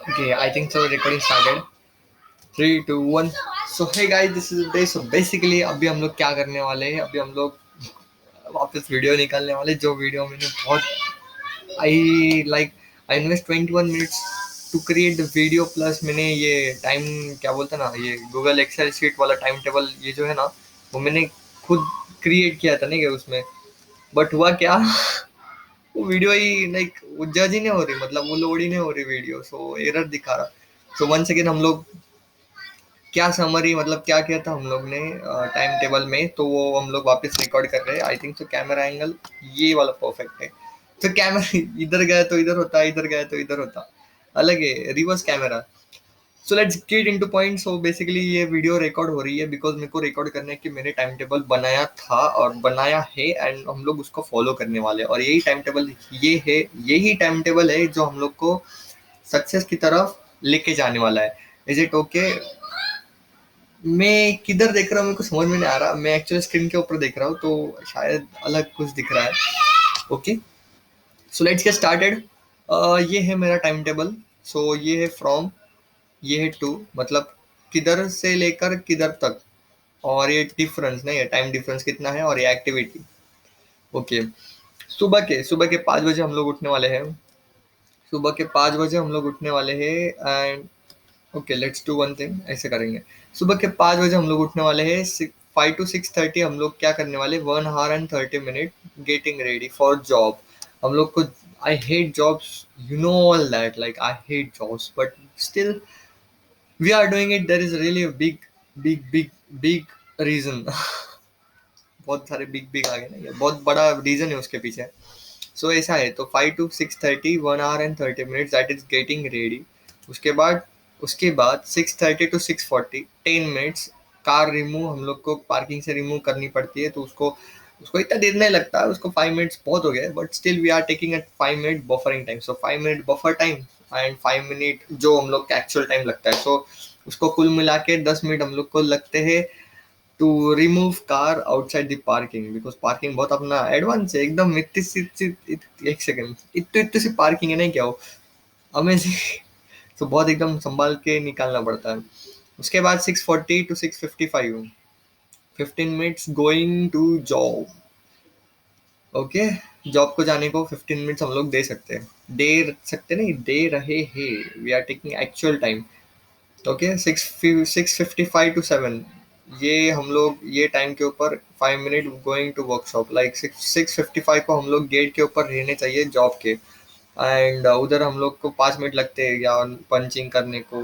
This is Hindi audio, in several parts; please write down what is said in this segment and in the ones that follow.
Okay, I think so. Recording started. 3, 2, 1. So hey guys, this is day. So basically अभी हम लोग क्या करने वाले हैं? अभी हम लोग वापस वीडियो निकालने वाले, जो वीडियो मैंने बहुत I invest 21 minutes to create the video, plus मैंने ये टाइम, क्या बोलते हैं ना, ये गूगल एक्सेल शीट वाला टाइम टेबल, ये जो है ना, वो मैंने खुद क्रिएट किया था, नहीं क्या उसमें। बट हुआ क्या, वो वीडियो ही वो जज ही नहीं हो रही, मतलब वो लोड ही नहीं हो रही वीडियो, सो एरर दिखा रहा। सो वन सेकेंड, हम लोग क्या समरी, मतलब क्या किया था हम लोग ने टाइम टेबल में, तो वो हम लोग वापस रिकॉर्ड कर रहे हैं। आई थिंक तो कैमरा एंगल ये वाला परफेक्ट है। तो कैमरा इधर गया तो इधर होता, इधर गया तो इधर होता, अलग है reverse camera. So let's get into point. So basically ये वीडियो रिकॉर्ड हो रही है बिकॉज मेरे को रिकॉर्ड करने की मैंने टाइम टेबल बनाया था और बनाया है, एंड हम लोग उसको फॉलो करने वाले हैं। और यही टाइम टेबल, ये है, यही टाइम टेबल है जो हम लोग को सक्सेस की तरफ लेके जाने वाला है। Is it okay? मैं किधर देख रहा हूँ मेरे को समझ में नहीं आ रहा। मैं एक्चुअली स्क्रीन के ऊपर देख रहा हूँ तो शायद अलग कुछ दिख रहा है। Okay, so let's get started. ये है मेरा टाइम टेबल। सो ये है फ्रॉम, ये है टू, मतलब किधर से लेकर किधर तक। और ये डिफरेंस नहीं है, टाइम डिफरेंस कितना है, और ये एक्टिविटी। ओके, सुबह के 5 बजे हम लोग उठने वाले हैं। सुबह के 5 बजे हम लोग उठने वाले हैं and okay, let's do one thing, ऐसे करेंगे। सुबह के 5 बजे हम लोग उठने वाले हैं। 5 to 6:30 हम लोग क्या करने वाले, 1 hour and 30 minute getting ready for job. हम लोग को, I hate jobs, you know all that, like I hate jobs, but still we are doing it. There is really big big big big reason. बहुत सारे बिग बिग आ गए ना, ये बहुत बड़ा रीजन है उसके पीछे। सो ऐसा है, तो 5 to 6:30, 1 hour and 30 minutes, that is getting ready. उसके बाद उसके बाद 6:30 to 6:40, 10 मिनट्स कार रिमूव, हम लोग को पार्किंग से रिमूव करनी पड़ती है, तो उसको उसको इतना देर नहीं लगता है, उसको 5 मिनट्स बहुत हो गए, but still we are taking at 5 minute buffering time. So 5 minute buffer time and 5 minute जो हम लोग का एक्चुअल टाइम लगता है। सो उसको कुल मिला के 10 मिनट हम लोग को लगते हैं to remove car outside the parking, because parking बहुत अपना एडवांस है एकदम। एक सेकंड, इतनी इतनी सी पार्किंग है, नहीं क्या हो अमेजिंग। तो बहुत एकदम संभाल के निकालना पड़ता है। उसके बाद 6:40 to 6:55, 15 minutes going to job. Okay, job को जाने को 15 मिनट्स हम लोग दे सकते हैं, दे सकते नहीं, दे रहे हैं, we are taking actual time. Okay, 6:55 to 7, ये हम लोग ये टाइम के ऊपर 5 minute going to workshop, like 6:55 को हम लोग गेट के ऊपर रहने चाहिए जॉब के। एंड उधर हम लोग को 5 मिनट लगते हैं या पंचिंग करने को,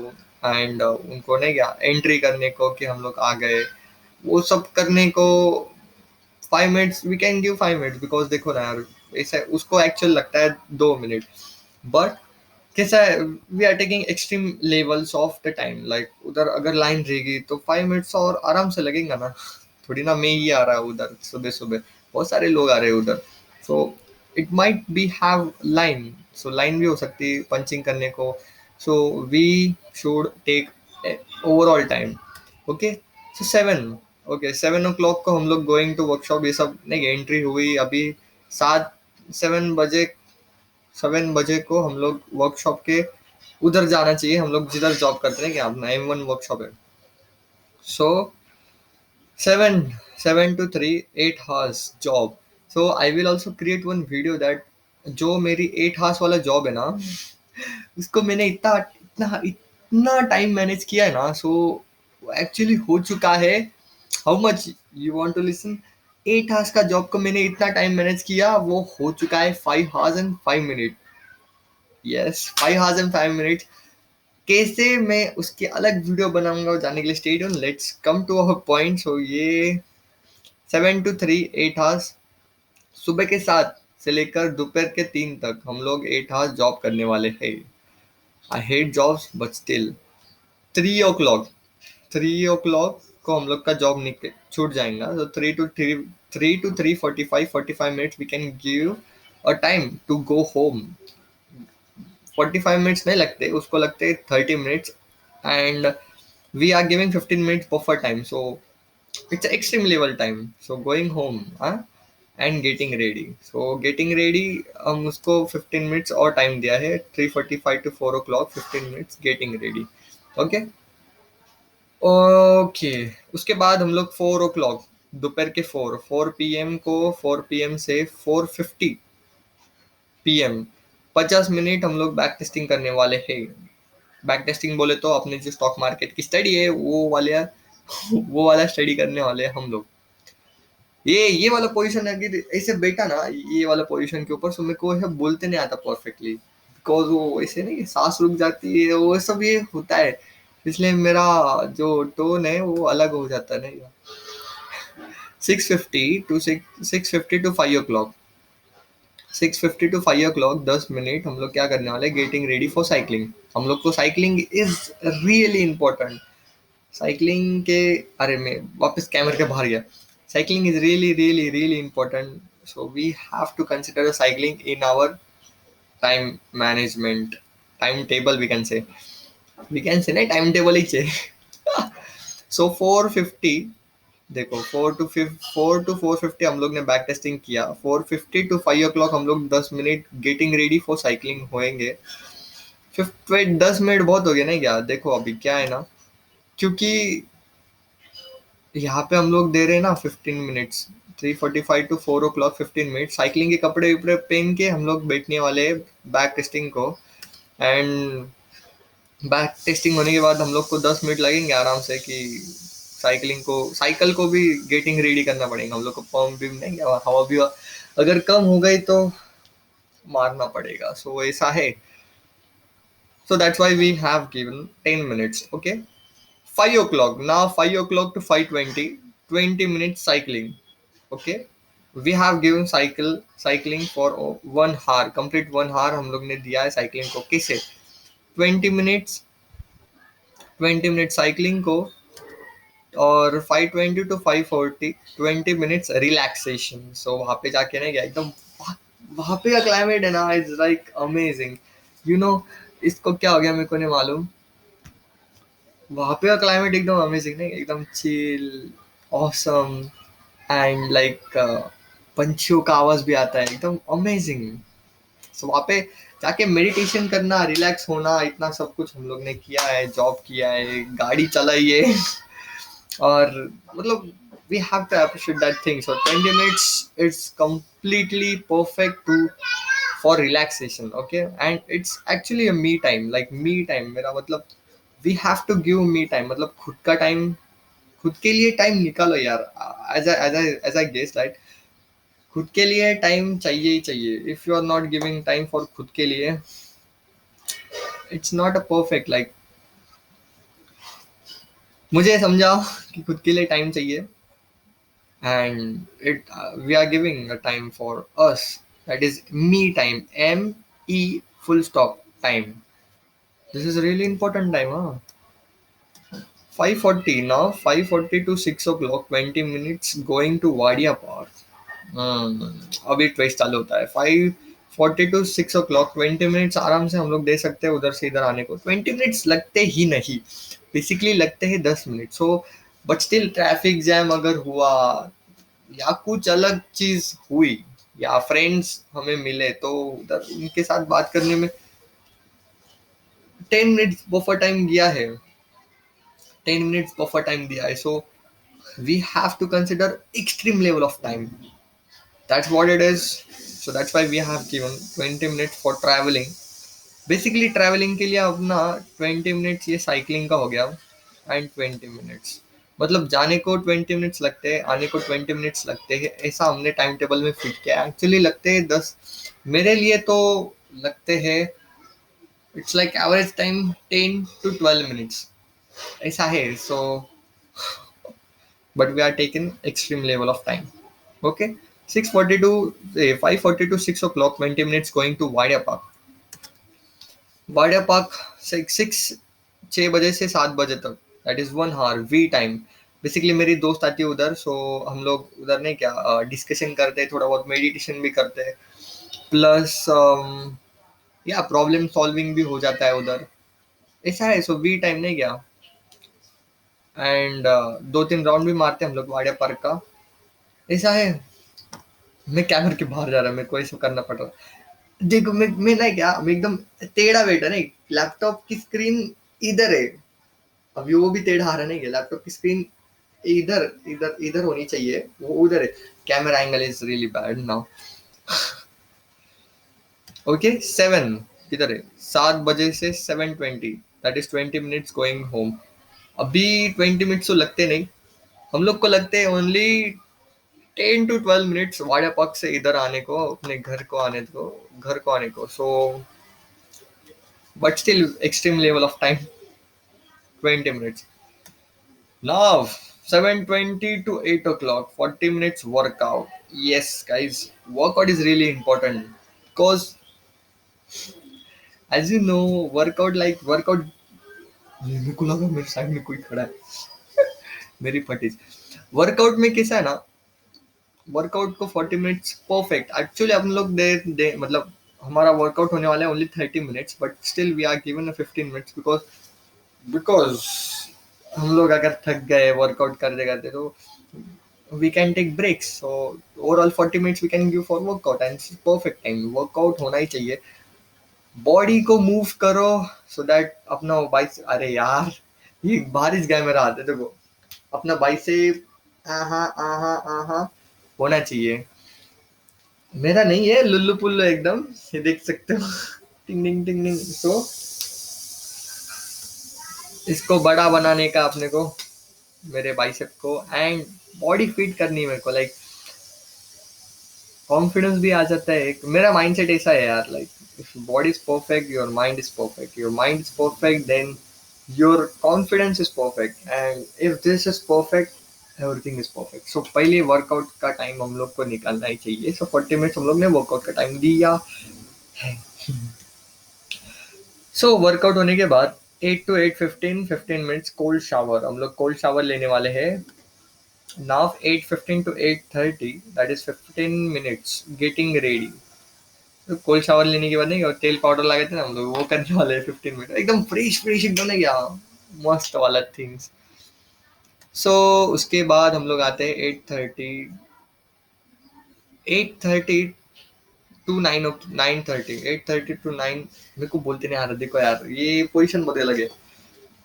एंड उनको नहीं क्या एंट्री करने को कि हम लोग आ गए, वो सब करने को 5 minutes, we can give 5 minutes, because देखो ना यार, ऐसा उसको एक्चुअल लगता है 2 मिनट। बट कैसा है, we are taking extreme levels of the time, like उधर अगर लाइन रहेगी तो 5 मिनट्स और आराम से लगेगा ना। थोड़ी ना मैं ही आ रहा हूँ उधर सुबह सुबह, बहुत सारे लोग आ रहे हैं उधर। So it might be have line, so line भी हो सकती है पंचिंग करने को। So we should take overall time. Okay, so 7, okay 7 o'clock को हम लोग गोइंग टू वर्कशॉप, ये सब नहीं, एंट्री हुई अभी 7, 7 बजे, 7 बजे को हम लोग वर्कशॉप के उधर जाना चाहिए, हम लोग जिधर जॉब करते हैं, क्या अपना M1 वर्कशॉप है। सो 7 to 3, 8 hours job. So I will also create one video that, जो मेरी 8 hours वाला जॉब है ना, उसको मैंने इतना इतना इतना टाइम मैनेज किया है ना, सो एक्चुअली हो चुका है। How much you want to listen? 8 hours का जॉब को मैंने इतना टाइम मैनेज किया, वो हो चुका है 5 hours and 5 minutes। Yes, 5 hours and 5 minutes। कैसे, मैं उसकी अलग वीडियो बनाऊंगा, जाने के लिए stay tune. Let's come to our point. So ये 7 to 3, 8 hours, सुबह के 7 से लेकर दोपहर के 3 तक हम लोग 8 hours जॉब करने वाले हैं। आई hate jobs but still 3 o'clock, 3 o'clock को हम लोग का जॉब निकल छूट जाएगा। तो 3 to 3 45 we can give a time to go home. 45 minutes नहीं लगते उसको, लगते 30 minutes, and we are giving 15 minutes buffer time. So it's an extreme level time, so going home, huh? And getting ready. So getting ready हम उसको 15 मिनट्स और टाइम दिया है, 3:45 to 4 o'clock, 15 minutes getting ready. Okay okay. उसके बाद हम लोग 4 o'clock, दोपहर के 4 4 PM को, 4 PM से 4:50 PM 50 मिनट हम लोग बैक टेस्टिंग करने वाले हैं। बैक टेस्टिंग बोले तो अपने जो स्टॉक मार्केट की स्टडी है वो वाले वो वाला स्टडी करने वाले हैं हम लोग। ये वाला पोजीशन अगर ऐसे बैठा ना, ये वाला पोजीशन के ऊपर, तो मेरे को ऐसे बोलते नहीं आता परफेक्टली, बिकॉज वो ऐसे नहीं सांस रुक जाती है, वो सब ये होता है, इसलिए मेरा जो टोन है वो अलग हो जाता है। नहीं, 6:50 to 5 o'clock, 6:50 to 5 o'clock, 10 minute हम लोग क्या करने वाले, गेटिंग रेडी फॉर साइकिलिंग। हम लोग को cycling is really important. Cycling के, अरे मैं वापस कैमरे के बाहर गया। Cycling is really really really important, so we have to consider cycling in our time management, time table we can say नहीं, टाइम टेबल ही चाहिए। सो 4:50, देखो 4 to 4:50 हम लोग ने बैक टेस्टिंग किया, 4:50 to 5 o'clock हम लोग 10 minute getting ready for cycling होएंगे। 10 मिनट बहुत हो गया नहीं क्या? देखो अभी क्या है ना, क्योंकि यहाँ पे हम लोग दे रहे हैं ना 15 minutes, 3:45 to 4 o'clock, 15 minute cycling के कपड़े उपड़े पहन के हम लोग बैठने वाले बैक टेस्टिंग को। एंड बैक टेस्टिंग होने के बाद हम लोग को 10 मिनट लगेंगे आराम से, कि साइकिल को भी गेटिंग रेडी करना पड़ेगा हम लोग को, पंप भी नहीं, हवा भी अगर कम हो गई तो मारना पड़ेगा। सो ऐसा है, so that's why we have given 10 minutes. Okay, 5 o'clock, now 5 o'clock to 5:20, 20 minutes cycling। Okay, we have given cycling for 1 hour, complete 1 hour हम लोग ने दिया है साइकिलिंग को। कैसे? 20 मिनट्स, 20 मिनट साइकिलिंग को, और 5:20 to 5:40, 20 मिनट्स रिलैक्सेशन। सो वहाँ पे जाके ना क्या एकदम, वहाँ पे का क्लाइमेट है ना, it's like amazing, you know. इसको क्या हो गया मेरे को नहीं मालूम, वहाँ पे का क्लाइमेट एकदम अमेजिंग, नहीं एकदम चिल, ऑसम, एंड लाइक पंछियों का आवाज भी आता है, एकदम अमेजिंग। सो वहाँ पे जाके मेडिटेशन करना, रिलैक्स होना, इतना सब कुछ हम लोग ने किया है, जॉब किया है, गाड़ी चलाई है। और मतलब we have to appreciate that thing। So 20 minutes it's completely perfect to for relaxation। Okay, and it's actually a me time, like me time मेरा मतलब, we have to give me time, मतलब खुद का टाइम, खुद के लिए टाइम निकालो यार। एज आई गेस राइट, खुद के लिए टाइम चाहिए ही चाहिए। If you are not giving time for खुद के लिए, it's not a perfect like. मुझे समझाओ कि खुद के लिए टाइम चाहिए, and it we are giving a time for us, that is me time, me full stop time. This is really important time, huh? 5:40 now, 5:40 to 6 o'clock, 20 minutes going to Wadia park. अभी ट्रेस चालू होता है। 5:40 to 6 o'clock, 20 मिनट्स आराम से हम लोग दे सकते हैं उधर से इधर आने को। 20 मिनट्स लगते ही नहीं, बेसिकली लगते हैं 10 minute. So but still traffic jam अगर हुआ, या कुछ अलग चीज हुई, या फ्रेंड्स हमें मिले, तो उधर उनके साथ बात करने में 10 मिनट्स बफर टाइम दिया है, 10 मिनट्स बफर टाइम दिया है। So we have to consider extreme level of time, that's what it is. So that's why we have given 20 minutes for travelling. Basically travelling के लिए अपना 20 मिनट्स ये साइकिलिंग का हो गया, एंड 20 मिनट्स मतलब जाने को 20 मिनट्स लगते हैं, आने को 20 मिनट्स लगते हैं, ऐसा हमने टाइम टेबल में फिट किया। एक्चुअली लगते हैं 10, मेरे लिए तो लगते हैं, it's like average time 10 to 12 minutes ऐसा है। So but we are taken extreme level of time. Okay, 6:42, 5:40 to 6 o'clock, 20 minutes going to Wadia park. Wadia park 6 बजे से 7 बजे तक, that is 1 hour we time. बेसिकली मेरी दोस्त आती है उधर, सो हम लोग उधर नहीं क्या डिस्कशन करते हैं, थोड़ा बहुत मेडिटेशन भी करते हैं, प्लस या प्रॉब्लम सॉल्विंग भी हो जाता है उधर, ऐसा है। सो वी टाइम नहीं गया, एंड 2-3 राउंड भी मारते हैं हम लोग वाडिया पार्क का, ऐसा है। मैं कैमरे के बाहर जा रहा, मेरे को ऐसा करना पड़ रहा। देखो मैं ना क्या, मैं एकदम टेढ़ा बैठा नहीं, लैपटॉप की स्क्रीन इधर है। अभी वो भी टेढ़ा आ रहा नहीं है, लैपटॉप की स्क्रीन इधर इधर इधर होनी चाहिए, वो उधर है। Camera angle is really bad now. Okay 7, किधर है? 7 बजे से 7:20, that is 20 minutes going home. अभी 20 मिनट्स तो लगते नहीं, हम लोग को लगते हैं only 10 to 12 minutes Wada park से इधर आने को, अपने घर को आने को। So but still extreme level of time 20 minutes. Now 7:20 to 8 o'clock, 40 minutes workout. Yes, guys, workout is really important because, as you know, workout. मेरे को लगा मेरे साइड में कोई खड़ा है, मेरी फटीज। वर्कआउट में कैसा है ना, वर्कआउट को 40 मिनट्स परफेक्ट। एक्चुअली हम लोग दे मतलब हमारा वर्कआउट होने वाला है only 30 minutes, but still we are given 15 minutes because because हम लोग अगर थक गए वर्कआउट करते करते तो we can take breaks. So overall 40 minutes we can give for workout and it's perfect time. Workout होना ही चाहिए, बॉडी को मूव करो सो दैट अपना बाइस, अरे यार ये बारिश गया मेरा हाथ है, देखो अपना बाइसेप आहा आहा आहा होना चाहिए। मेरा नहीं है, लुल्लू पुल्लू एकदम, ये देख सकते हो। टिंग टिंग टिंग टिंग। तो इसको बड़ा बनाने का अपने को, मेरे बाइसेप को, एंड बॉडी फिट करनी है मेरे को, लाइक कॉन्फिडेंस भी आ जाता है एक। मेरा माइंडसेट ऐसा है यार, like if body is perfect your mind is perfect, your mind is perfect then your confidence is perfect, and if this is perfect everything is perfect. So पहले वर्कआउट का टाइम हम लोग को निकालना ही चाहिए। सो 40 मिनट्स हम लोग ने वर्कआउट का टाइम दिया है। सो वर्कआउट होने के बाद 8 to 8:15, 15 मिनट्स कोल्ड शावर, हम लोग कोल्ड शावर लेने वाले हैं। Now 8:15 to 8:30, that is 15 minutes getting ready. तो कोल्ड शावर लेने के बाद नहीं, और तेल पाउडर लगे थे ना हम लोग, वो करने वाले हैं 15 मिनट, एकदम फ्रेश फ्रेश एकदम नहीं क्या, मस्त वाला थिंग्स। सो उसके बाद हम लोग आते हैं 8:30 टू 9:30 मेरे को बोलते नहीं आ रहा, देखो यार ये पोजीशन बदले लगे।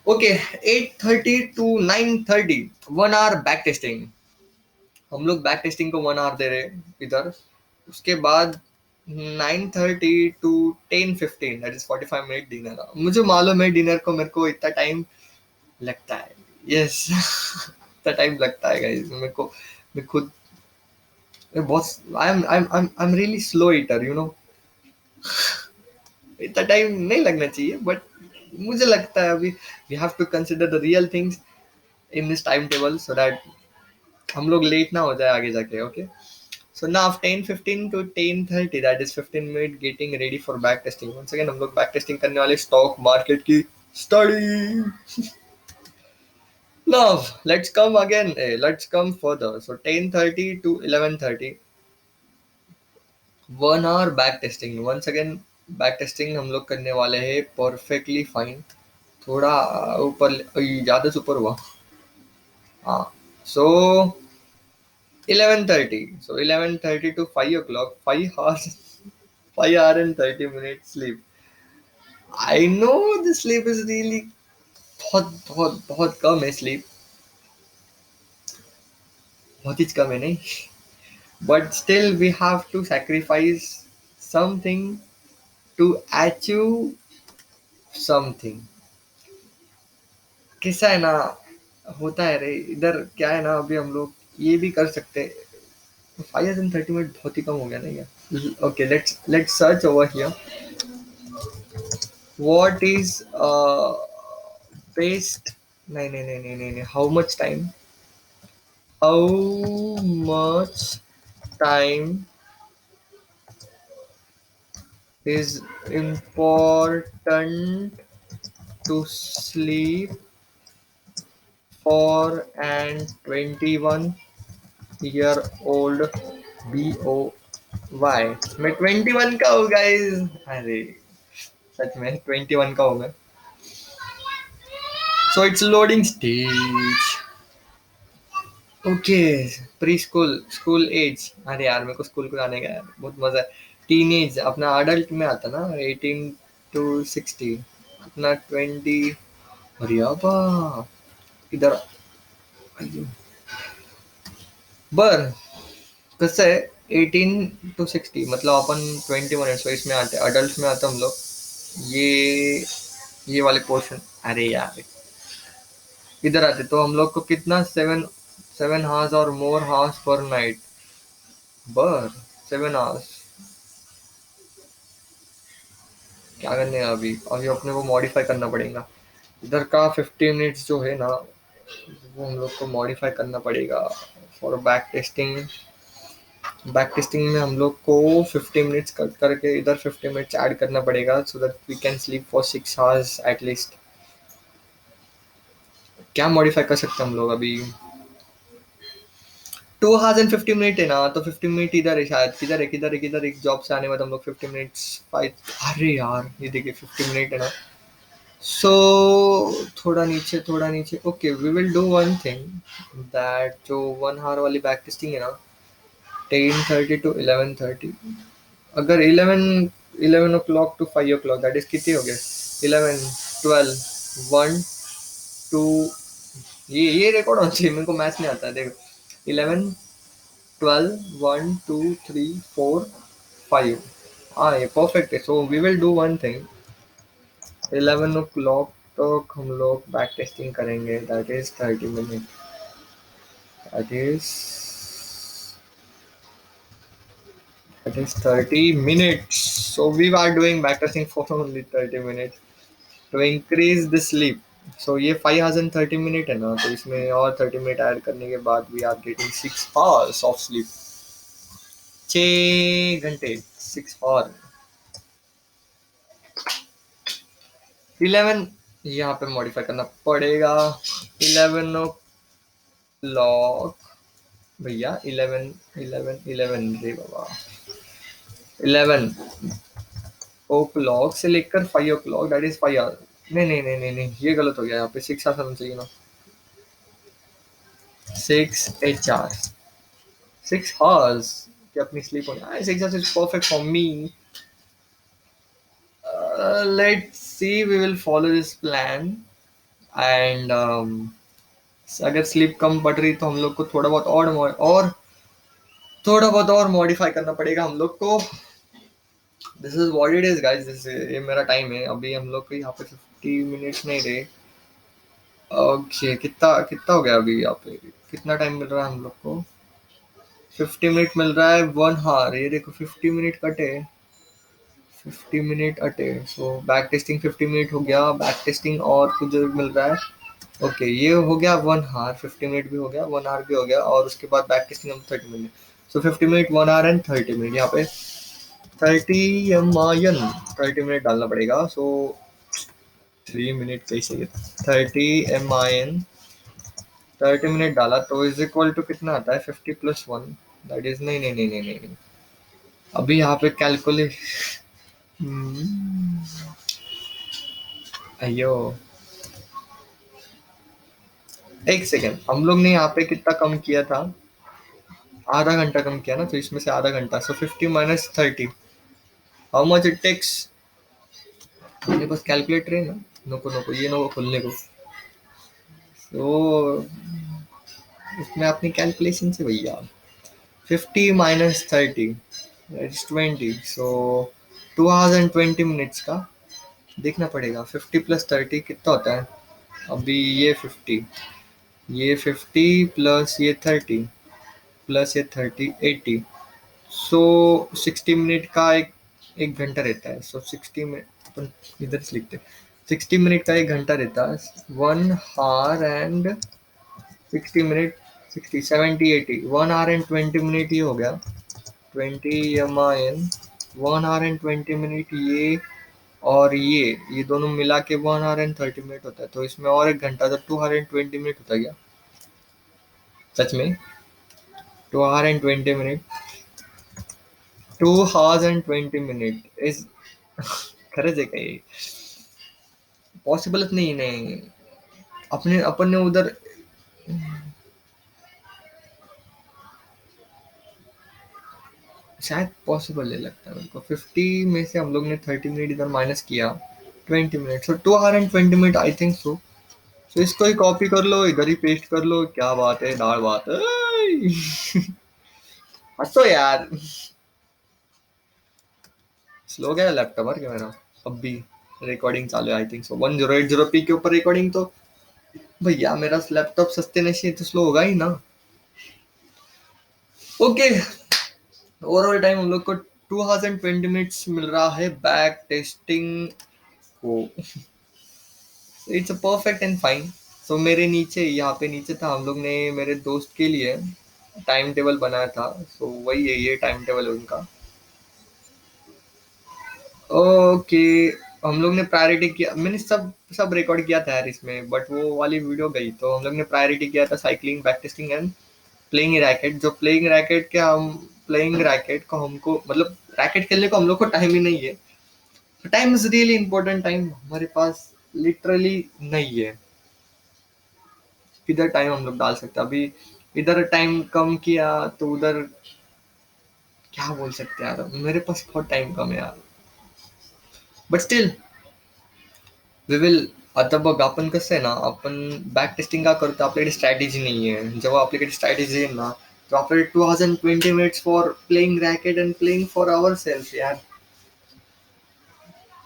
Okay 8:30 to 9:30, 1 hour back testing. हम लोग बैक टेस्टिंग को 1 hour दे रहे हैं इधर। उसके बाद 9:30 to 10:15, that is 45 minute dinner. मुझे मालूम है डिनर को मेरे को इतना टाइम लगता है, यस। इतना टाइम लगता है गाइस मेरे को। मैं खुद, मैं बहुत, I am really slow eater you know. इतना टाइम नहीं लगना चाहिए बट मुझे लगता है अभी we have to consider the real things in this time table so that हम लोग लेट ना हो जाए आगे जाके। Okay so now 10:15 to 10:30, that is 15 minute getting ready for back testing। once again हम लोग बैक टेस्टिंग करने वाले स्टॉक मार्केट की study. now let's come again, let's come further। so 10:30 to 11:30, 1 hour back testing. once again back testing हम लोग करने वाले हैं परफेक्टली फाइन। थोड़ा ऊपर, ज्यादा से ऊपर हुआ, हाँ। so 11:30, so 11:30 to 5 o'clock, 5 hours, 5 hour and 30 minutes sleep। I know the sleep is really बहुत बहुत बहुत कम है स्लीप, बहुत ही कम है नहीं, but still we have to sacrifice something to achieve something। कैसा है ना, होता है रे इधर, क्या है ना अभी हम लोग ये भी कर सकते हैं। 5 and 30 मिनट बहुत ही कम हो गया ना यार। Okay let's search over here, what is best, नहीं नहीं नहीं नहीं नहीं, how much time, how much time is important to sleep for an 21-year-old boy। मैं 21 का हूँ गाइस, अरे सच में 21 का हूँ मैं। So it's loading stage. Okay, pre school, school age, अरे यार मेरे को स्कूल को जाने का यार बहुत मजा है। टीन एज अपना अडल्ट में आता ना, 18 to 60, अपना 20। अरे याबा, इधर बर कसं आहे, 18 to 60 मतलब अपन 21 इसमें आते, अडल्ट में आते हम लोग। ये ये वाले पोर्शन, अरे यार इधर आते तो हम लोग को कितना, 7 7 hours और मोर हाउस पर नाइट। बर 7 hours, क्या करने हैं अभी, अभी अपने को मॉडिफाई करना पड़ेगा। इधर का 50 मिनट्स जो है ना, वो हम लोग को मॉडिफाई करना पड़ेगा for back testing. Back testing में हम लोग को 50 मिनट्स कट करके इधर 50 मिनट्स ऐड करना पड़ेगा, so that we can sleep for 6 hours at least. क्या मॉडिफाई कर सकते हैं हम लोग अभी, 2 hours and 50 मिनट है ना, तो 50 मिनट इधर है शायद, किधर है किधर है किधर, एक जॉब से आने बाद हम लोग 50 मिनट्स फाइव। अरे यार ये देखिए 50 मिनट है ना, सो थोड़ा नीचे okay, we will do one thing, that जो 1 hour वाली बैक टेस्टिंग है ना, 10:30 to 11:30, अगर 11 o'clock to 5 o'clock, that is कितने हो गए, 11 12 1 2, ये रिकॉर्ड होना चाहिए, मेरे को मैथ्स नहीं आता है देखो, 11 12 1 2 3 4 5, हाँ ये परफेक्ट है। So we will do one thing, 11 o'clock तक हम लोग बैक टेस्टिंग करेंगे, that is that is 30 minutes, so we are doing back testing for only 30 minutes to increase the sleep। सो ये 5 hours and 30 minutes है ना, तो इसमें और 30 मिनट ऐड करने के बाद we are getting 6 hours of sleep, 6 घंटे, 6 और 11, यहाँ पे मॉडिफाई करना पड़ेगा। 11 o'clock, भैया 11 11 11 रे बाबा, 11 o'clock से लेकर 5 o'clock, दैट इज 5 hours। नहीं, ये गलत हो गया, यहाँ पे 6 hours होना चाहिए ना, 6 8 hours, 6 hours की अपनी स्लीप होनी, 6 hours is perfect for me. Let's see, we will follow this plan and अगर स्लीप कम पड़ रही तो हम लोग को थोड़ा बहुत और मॉडिफाई करना पड़ेगा हम लोग को। This is what it is guys, this ये मेरा टाइम है, अभी हम लोग को यहाँ पे 50 मिनट्स नहीं रहे। ओके, कितना कितना हो गया अभी, यहाँ पे कितना टाइम मिल रहा है हम लोग को, 50 मिनट मिल रहा है, 1 hour, ये देखो 50 मिनट कटे, 50 मिनट अटे, सो बैक टेस्टिंग 50 मिनट हो गया, बैक टेस्टिंग और कुछ जो मिल रहा है। ओके ये हो गया 1 hour, 50 मिनट भी हो गया, 1 hour भी हो गया, और उसके बाद बैक टेस्टिंग हम 30 minute, so 50 minute, 1 hour and 30 minute, यहाँ पे 30 मिनट डालना पड़ेगा, सो 3 मिनट कैसे ये, 30 MIN, 30 मिनट डाला तो इज इक्वल टू कितना आता है, 50 + 1, दैट इज, नहीं, अभी यहाँ पे कैलकुलेट, अयो एक सेकेंड, हम लोग ने यहाँ पे कितना कम किया था, आधा घंटा कम किया ना, तो इसमें से आधा घंटा, सो 50 - 30, हाउ मच इट टेक्स, मेरे पास कैलकुलेटर है ना, नको ये नको खोलने को, तो उसमें अपनी कैलकुलेशन से भैया, 50 - 30 that is 20, so 2 hours and 20 minutes का देखना पड़ेगा, 50 + 30 कितना होता है, अभी ये 50 प्लस ये 30 प्लस ये 30 80, सो 60 मिनट का एक एक घंटा रहता है, सो 60 मिनट अपन इधर से लिखते, 60 मिनट का एक घंटा रहता है, 1 hour and 60 minute, 60 70 80, 1 hour and 20 minute ये हो गया, 20 MIN, 1 hour and 20 मिनट ये, और ये दोनों मिला के 1 hour and 30 मिनट होता है, तो इसमें और एक घंटा, तो 2 hour and 20 मिनट होता गया, सच में 2 hour and 20 minute, 2 hours and 20 minute is खरंच आहे काही, पॉसिबलच नाही, अपने अपन ने उधर शायद पॉसिबल नहीं लगता मेरे को। 50 में से हम लोग ने 30 मिनट इधर माइनस किया, 20 minute, so 2 hour and 20 minute I think so. So इसको ही कॉपी कर लो, इधर ही पेस्ट कर लो, क्या बात है, दाल बात है। हंसो यार। स्लो गया लैपटॉप क्या मेरा? अब भी रिकॉर्डिंग चालू है आई थिंक सो। 1080p के ऊपर रिकॉर्डिंग, तो भैया मेरा लैपटॉप सस्ते नशे तो स्लो होगा ही ना। ओके, ओवरऑल टाइम हम लोग को 2 hours and 20 minutes मिल रहा है बैक टेस्टिंग को। It's a perfect and fine. So मेरे नीचे, यहाँ पे नीचे था, हम लोग ने मेरे दोस्त के लिए टाइम टेबल बनाया था। सो वही है, ये टाइम टेबल है उनका। ओके, हम लोग ने प्रायोरिटी किया, मैंने सब सब रिकॉर्ड किया था यार इसमें, बट वो वाली वीडियो गई। तो हम लोग ने प्रायोरिटी किया था cycling, back testing and playing racket. जो प्लेइंग रैकेट के हम प्लेइंग रैकेट को हमको, मतलब रैकेट खेलने को हम लोग को टाइम ही नहीं है। Time is really important. Time हमारे पास लिटरली नहीं है। किधर टाइम हम लोग डाल सकते हैं अभी? इधर टाइम कम किया तो उधर क्या बोल सकते हैं यार, मेरे पास बहुत टाइम कम है यार। बट स्टिल वी विल, आता बघ आपण कसं आहे ना, आपण बॅक टेस्टिंग का करतो? आपल्याकडे स्ट्रॅटेजी नाही आहे. जेव्हा आपल्याकडे स्ट्रॅटेजी आहे ना, तो आपल्याकडे 2 hours and 20 minutes for playing racket and playing for our self यार।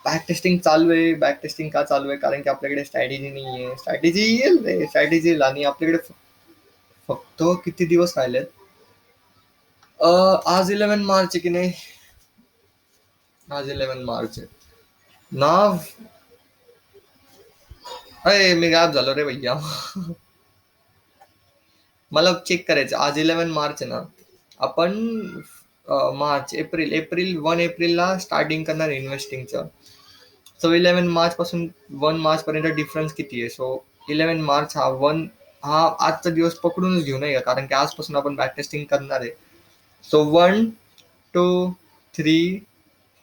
बॅक टेस्टिंग चालू आहे. बॅक टेस्टिंग का चालू आहे? कारण की आपल्याकडे स्ट्रॅटेजी नाही आहे. स्ट्रॅटेजी येईल रे, स्ट्रॅटेजी येईल. आणि आपल्याकडे फक्त किती दिवस राहिलेत? आज 11 मार्च आहे की नाही? आज 11 मार्च आहे ना? अरे मी गायब झालो रे भैया। मला चेक करायचं, आज 11 मार्च आहे ना? आपण मार्च, एप्रिल, 1 एप्रिलला स्टार्टिंग करणार इन्व्हेस्टिंगचं। सो 11 मार्च पासून 1 मार्च पर्यंत डिफरन्स किती आहे? सो 11 मार्च हा आजचा दिवस पकडूनच घेऊ नये का, कारण की आजपासून आपण बॅक टेस्टिंग करणार आहे. सो 1, 2, 3,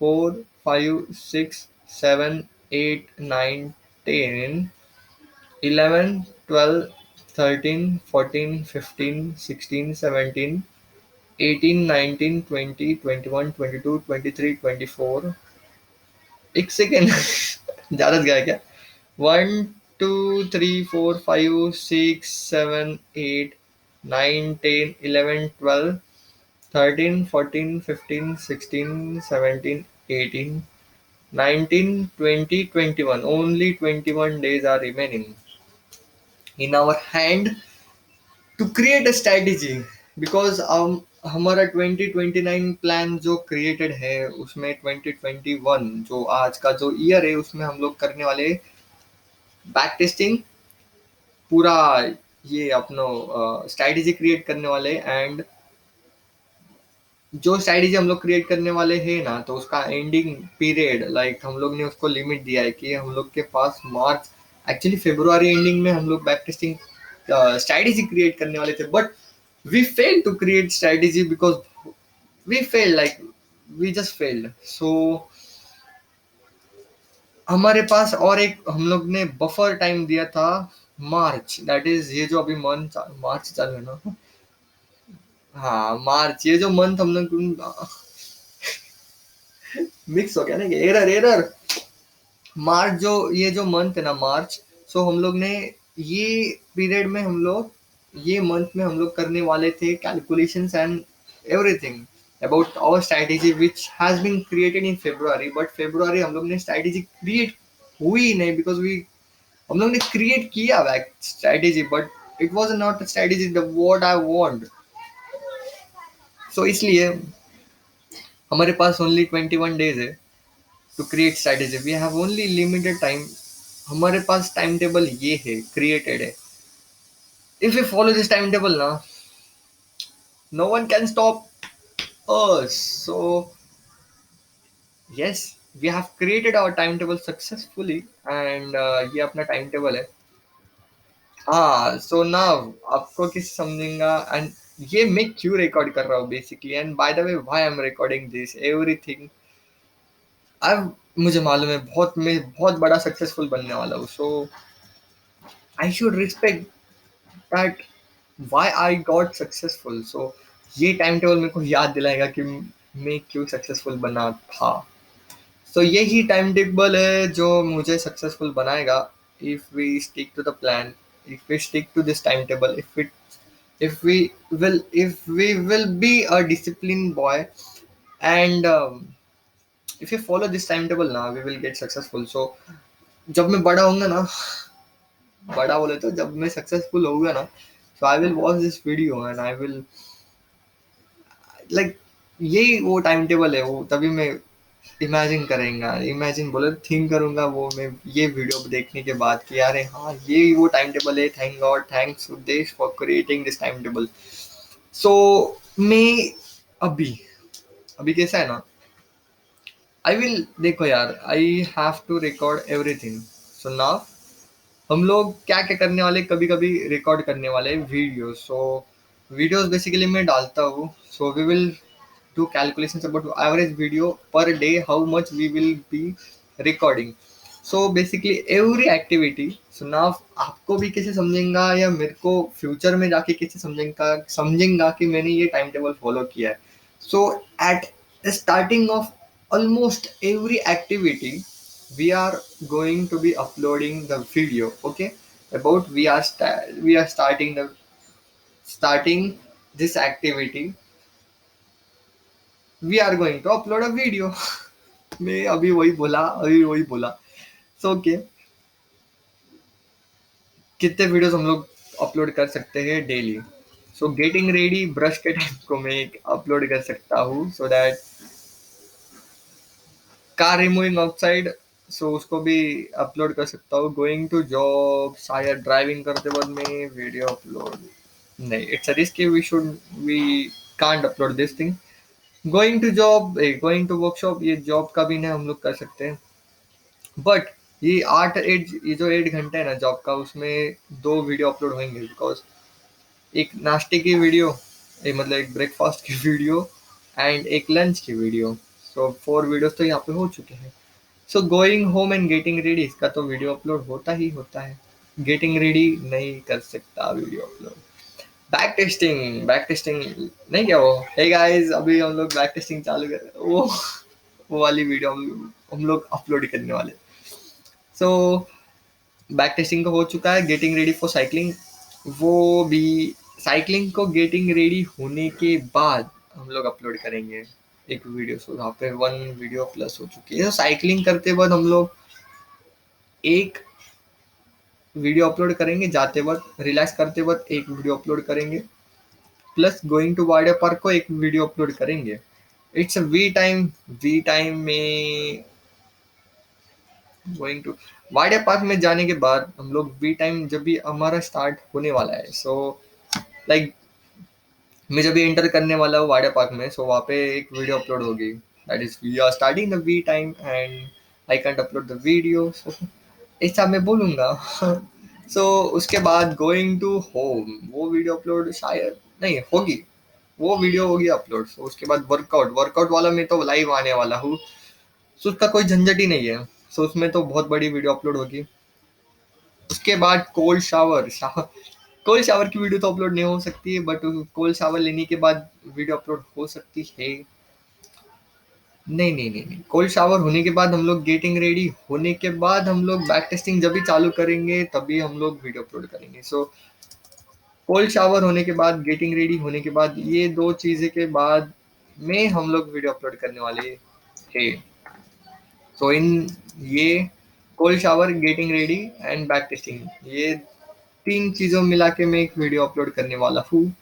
4, 5, 6, 7, 8, 9, 10, 11, 12, 13, 14, 15, 16, 17, 18, 19, 20, 21, 22, 23, 24। एक सेकेंड। ज्यादाच गया क्या? 1, 2, 3, 4, 5, 6, 7, 8, 9, 10, 11, 12, 13, 14, 15, 16, 17, 18, 19, 20, 21 days are remaining in our hand to create a strategy, because हमारा 2029 प्लान जो क्रिएटेड है उसमें 2021 जो आज का जो ईयर है उसमें हम लोग करने वाले बैक टेस्टिंग पूरा, ये अपनो स्ट्रैटेजी क्रिएट करने वाले। एंड जो स्ट्रैटेजी हम लोग क्रिएट करने वाले हैं ना, तो उसका एंडिंग पीरियड, लाइक हम लोग ने उसको लिमिट दिया है कि हम लोग के पास मार्च, एक्चुअली फेब्रुआरी एंडिंग में हम लोग बैक टेस्टिंग स्ट्रैटेजी क्रिएट करने वाले थे, but we fail to create strategy because we fail, like we just failed. So हमारे पास और एक हम लोग ने बफर टाइम दिया था, मार्च, दैट इज ये जो अभी मंथ मार्च चालू है ना। हाँ मार्च, ये जो मंथ हम लोग मिक्स हो गया ना, एरर एरर। मार्च जो, ये जो मंथ है ना मार्च, सो हम लोग ने ये पीरियड में हम लोग, ये मंथ में हम लोग करने वाले थे calculations and everything about our strategy which has been created in February. But February हम लोग ने स्ट्रैटेजी क्रिएट हुई ही नहीं, बिकॉज वी, हम लोग ने क्रिएट किया back strategy, but it was not strategy the what I want. So इसलिए हमारे पास ओनली 21 days है to create strategy. We have only limited time. हमारे पास टाइम टेबल ये है, क्रिएटेड है। If you follow this time table ना, no one can stop us. So yes, we have created our time table successfully and ये अपना टाइम टेबल है। हाँ, सो नाउ आपको किस समझेगा एंड ये मैं क्यों रिकॉर्ड कर रहा हूँ basically, and by the way why I am recording this everything. अब मुझे मालूम है बहुत, मैं बहुत बड़ा सक्सेसफुल बनने वाला हूँ। So I should respect that why I got successful. So ये टाइम टेबल मेरे को याद दिलाएगा कि मैं क्यों सक्सेसफुल बना था। सो यही टाइम टेबल है जो मुझे सक्सेसफुल बनाएगा। If we stick to the plan, if we stick to this time table, if we if we will be a disciplined boy, and if you follow this timetable now, we will get successful. So जब मैं बड़ा होऊंगा ना, बड़ा बोले तो जब मैं सक्सेसफुल होऊंगा ना, so I will watch this video and I will like, यही वो टाइम टेबल है वो, तभी मैं इमेजिन करेंगे, इमेजिन बोले थिंक करूंगा वो मैं ये वीडियो देखने के बाद कि यार हाँ ये वो टाइम टेबल है, thank God, thanks Uddesh for creating this time table. So मैं अभी अभी कैसा है ना, आई विल देखो यार, I have to record everything. So now हम लोग क्या क्या करने वाले, कभी कभी रिकॉर्ड करने वाले वीडियो। सो वीडियोस बेसिकली मैं डालता हूँ। So we will do calculations about average video per day, how much we will be recording. So basically every activity, so now आपको भी कैसे समझेगा या मेरे को फ्यूचर में जाके कैसे समझेगा कि मैंने ये टाइम टेबल फॉलो किया है। So at starting of almost every activity we are going to be uploading the video, okay, about we are starting this activity, we are going to upload a video. मैं अभी वही बोला। सो ओके, कितने वीडियोस हम लोग अपलोड कर सकते हैं daily. So getting ready brush के टाइम को मैं अपलोड कर सकता हूँ, so that car removing outside, so उसको भी अपलोड कर सकता हूँ। गोइंग टू जॉब, शायद ड्राइविंग करते वक्त में वीडियो अपलोड नहीं, it's a risk, we can't upload this thing. Going to job, going to workshop, ये जॉब का भी नहीं हम लोग कर सकते हैं। बट ये जो 8 घंटे है ना जॉब का, उसमें 2 वीडियो अपलोड होंगे, बिकॉज एक नाश्ते की वीडियो, एक मतलब एक ब्रेकफास्ट की वीडियो एंड एक लंच की वीडियो। सो 4 वीडियोस तो यहाँ पे हो चुके हैं। So going home and getting ready, इसका तो वीडियो अपलोड होता ही होता है। गेटिंग रेडी नहीं कर सकता वीडियो अपलोड। बैक टेस्टिंग नहीं क्या वो, हे गाइस अभी हम लोग बैक टेस्टिंग चालू कर रहे हैं, वो वाली वीडियो हम लोग अपलोड करने वाले। सो बैक टेस्टिंग तो हो चुका है। गेटिंग रेडी फॉर साइकिलिंग, वो भी साइकिलिंग को गेटिंग रेडी होने के बाद हम लोग अपलोड करेंगे एक वीडियो। सो यहाँ पे 1 वीडियो प्लस हो चुकी है। तो साइकिलिंग करते वक्त हम लोग एक वीडियो अपलोड करेंगे, जाते वक्त रिलैक्स करते वक्त एक वीडियो अपलोड करेंगे, plus going to water park को एक वीडियो अपलोड करेंगे। इट्स वी टाइम में गोइंग टू वाटर पार्क में जाने के बाद हम लोग वी टाइम जब भी हमारा स्टार्ट होने वाला है, सो लाइक मैं जब भी एंटर करने वाला हूँ वाटर पार्क में, सो वहाँ पे एक वीडियो अपलोड होगी, that is we are starting the we time and I can't upload the video. So ऐसा मैं बोलूँगा। सो उसके बाद गोइंग टू होम, वो वीडियो अपलोड शायद नहीं होगी, वो वीडियो होगी अपलोड। सो उसके बाद वर्कआउट वाला मैं तो लाइव आने वाला हूँ, सो उसका कोई झंझट ही नहीं है। सो उसमें तो बहुत बड़ी वीडियो अपलोड होगी। उसके बाद कोल्ड शावर की वीडियो तो अपलोड नहीं हो सकती है, बट कोल्ड शावर लेने के बाद वीडियो अपलोड हो सकती है। नहीं, कोल्ड शावर होने के बाद हम लोग गेटिंग रेडी होने के बाद हम लोग बैक टेस्टिंग जब भी चालू करेंगे तभी हम लोग वीडियो अपलोड करेंगे। सो कोल्ड शावर होने के बाद, गेटिंग रेडी होने के बाद, ये 2 चीजें के बाद में हम लोग वीडियो अपलोड करने वाले थे। सो इन ये cold shower, getting ready and back testing, ये 3 चीजों मिला के मैं एक वीडियो अपलोड करने वाला हूँ।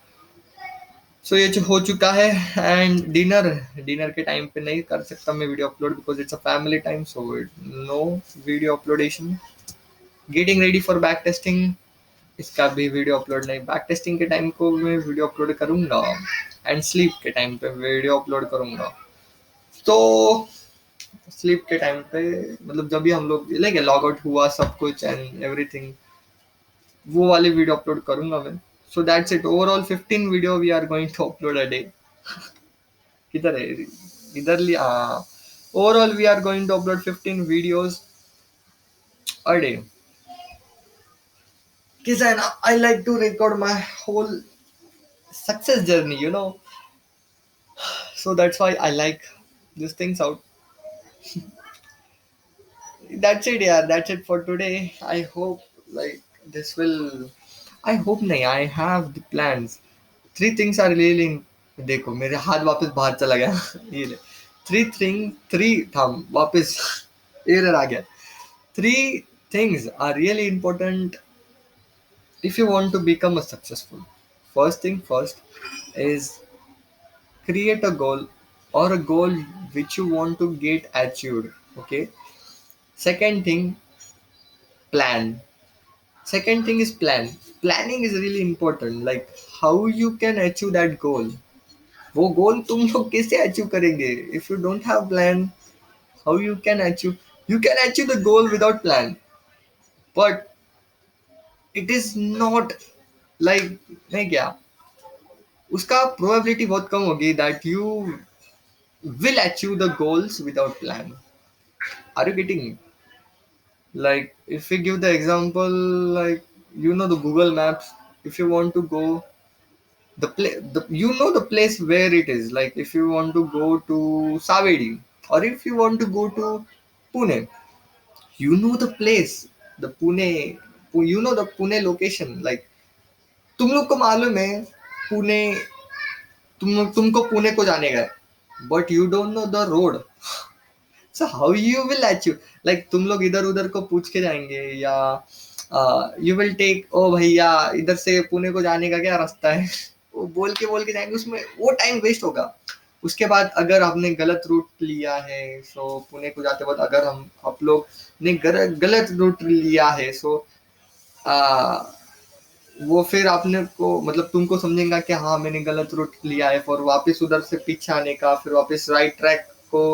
सो ये जो हो चुका है। एंड डिनर के टाइम पे नहीं कर सकता मैं video upload, because it's a family time, so no video uploadation. Getting ready for back testing, इसका भी वीडियो अपलोड नहीं। बैक टेस्टिंग के टाइम को मैं वीडियो अपलोड करूंगा एंड स्लीप के टाइम पे वीडियो अपलोड करूंगा। तो स्लीप के टाइम पे मतलब जब भी हम लोग लाइक लॉग आउट हुआ सब कुछ एंड एवरीथिंग, वो वाली वीडियो अपलोड करूंगा मैं। So that's it, overall 15 video we are going to upload a day. किधर है, इधर लिया, हाँ। Overall we are going to upload 15 videos a day. कैसा है ना, I like to record my whole success journey, So that's why I like these things out. That's it, yeah. That's it for today. I hope like this will. I hope नहीं. I have the plans. Three things are really. देखो मेरे हाथ वापस बाहर चला गया. ये ले. Three थाम वापस एरर आ गया. Three things are really important if you want to become a successful. First thing first is create a goal or a goal which you want to get achieved. Okay. Second thing, plan. Second thing is plan. Planning is really important. Like how you can achieve that goal. वो गोल तुम लोग कैसे अचीव करेंगे if you don't have plan how you can achieve the goal without plan but it is not like नहीं क्या उसका प्रोबेबिलिटी बहुत कम होगी that you will achieve the goals without plan. Are you getting? Like if we give the example, like the Google Maps. If you want to go the place where it is. Like if you want to go to Savedi or if you want to go to Pune, you know the place, the Pune, the Pune location. Like तुम लोग को मालूम है पुणे तुमको पुणे को जाने का है but you don't know the road so how you will achieve like तुम लोग इधर उधर को पूछ के जाएंगे या यू विल टेक ओ भैया इधर से पुणे को जाने का क्या रास्ता है वो बोल के जाएंगे उसमें वो टाइम वेस्ट होगा उसके बाद अगर आपने गलत रूट लिया है सो पुणे को जाते वक्त अगर हम आप लोग ने गलत रूट लिया है सो वो फिर आपने को मतलब तुमको समझेगा कि हाँ मैंने गलत रूट लिया है और वापस उधर से पीछे आने का फिर वापस राइट ट्रैक को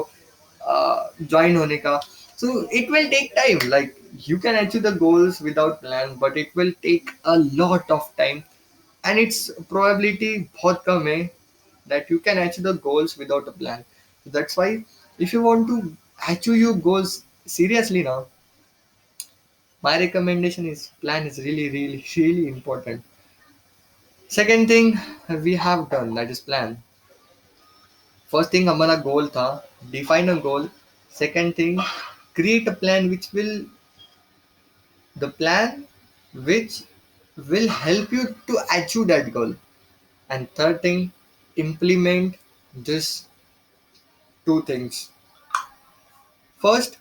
ज्वाइन होने का so it will take time like you can achieve the goals without plan but it will take a lot of time and its probability बहुत कम है that you can achieve the goals without a plan. That's why if you want to achieve your goals seriously now, my recommendation is plan is really important. Second thing we have done that is plan. First thing हमारा goal था define a goal. Second thing create a plan the plan which will help you to achieve that goal. And third thing implement this two things. First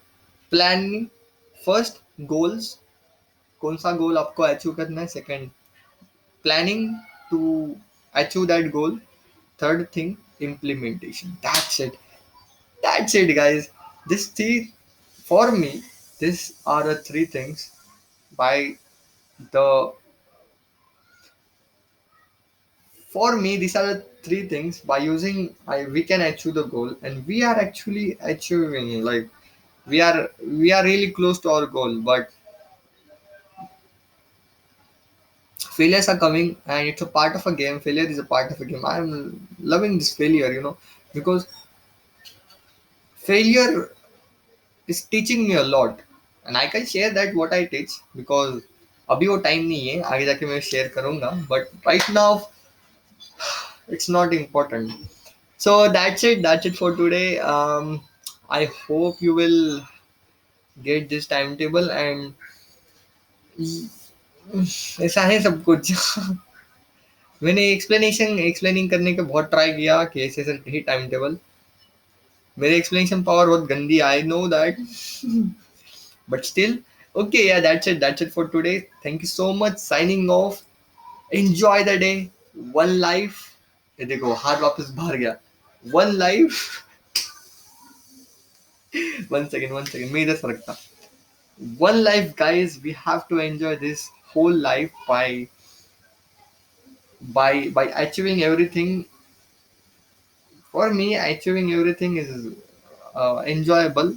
planning, first goals कौन सा गोल आपको अचीव करना है second planning to achieve that goal. Third thing, implementation. That's it, guys. This three, for me, these are the three things by the for me these are the three things by using we can achieve the goal and we are actually achieving like we are really close to our goal but failures are coming and it's a part of a game. Failure is a part of a game. I'm loving this failure, because failure is teaching me a lot and I can share that what I teach because अभी वो टाइम नहीं है आगे जाके मैं शेयर करूंगा but right now it's not important. So that's it for today. I hope you will get this timetable and ऐसा है सब कुछ मैंने एक्सप्लेनिंग करने का बहुत ट्राई किया कि ऐसे ऐसे ही टाइम टेबल मेरी एक्सप्लेनेशन पावर बहुत गंदी I know that but still okay yeah that's it for today thank you so much signing off enjoy the day one life ये देखो हाथ वापस बाहर गया वन लाइफ वन सेकेंड मैं इधर सरकता one life guys we have to enjoy this whole life by achieving everything for me achieving everything is enjoyable.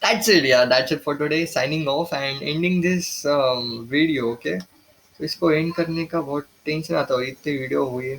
That's it, yeah, that's it for today. Signing off and ending this video. Okay, तो इसको एंड करने का बहुत टेंशन आता है इतने वीडियो हुई है